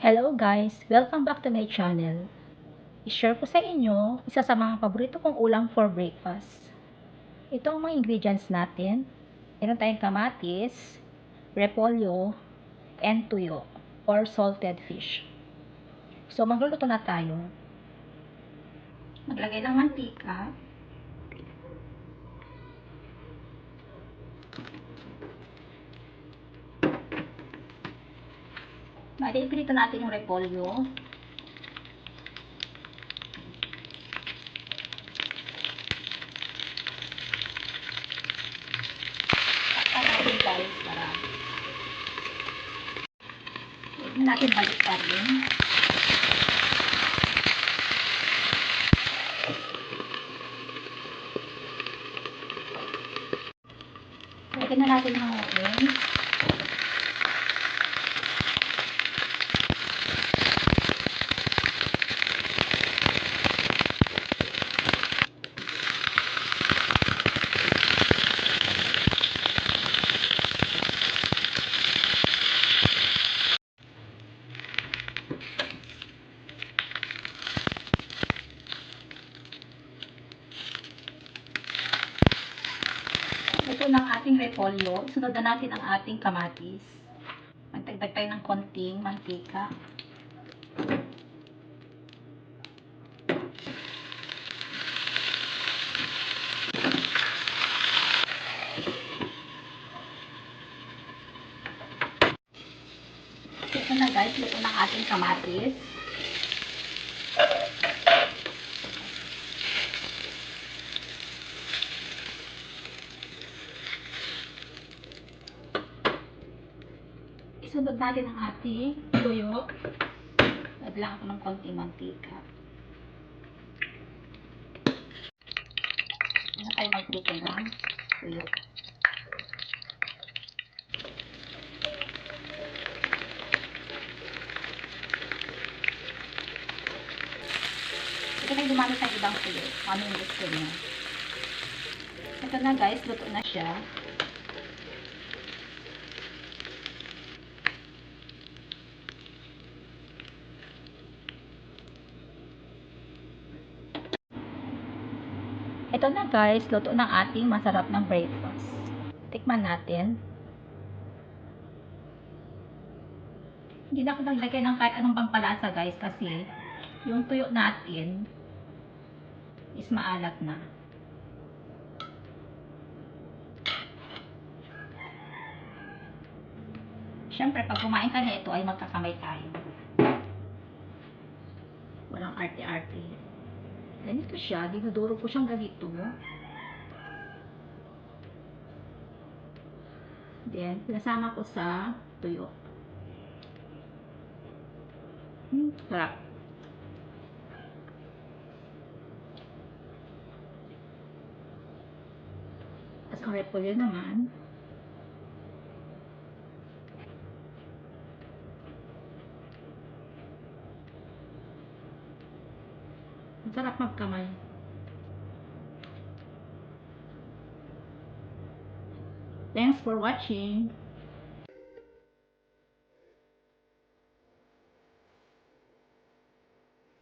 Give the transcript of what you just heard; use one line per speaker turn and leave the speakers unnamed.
Hello guys! Welcome back to my channel. I-share ko sa inyo isa sa mga paborito kong ulam for breakfast. Ito ang mga ingredients natin. Meron tayong kamatis, repolyo, and tuyo or salted fish. So magluluto na tayo. Maglagay ng mantika. Pinito natin yung repolyo. Natin guys para hindi natin baliktad yun. Lagyan na natin ang oil. Ito ng ating repolyo. Sunod na natin ang ating kamatis. Magdagdag tayo ng konting mantika. Ito na guys, luto ng ating kamatis. Isunod natin ang ating tuyo. Naglang ako ng konting mantika. Ano tayo magluto ng tuyo. Ito na yung dumami sa ibang tuyo. Ano yung gusto nyo. Ito na guys, luto na siya. Ito na guys, luto ng ating masarap ng breakfast. Tikman natin. Hindi na ako naglagay ng kahit anong pampalasa guys kasi yung tuyo natin is maalat na. Siyempre, pag kumain ka na ito ay magkakamay tayo. Walang arte-arte. Ganito siya, dinuduro ko siyang ganito. Then, pinasama ko sa tuyo. Sarap. Tapos ang repolyo naman, masarap magkamay. Thanks for watching.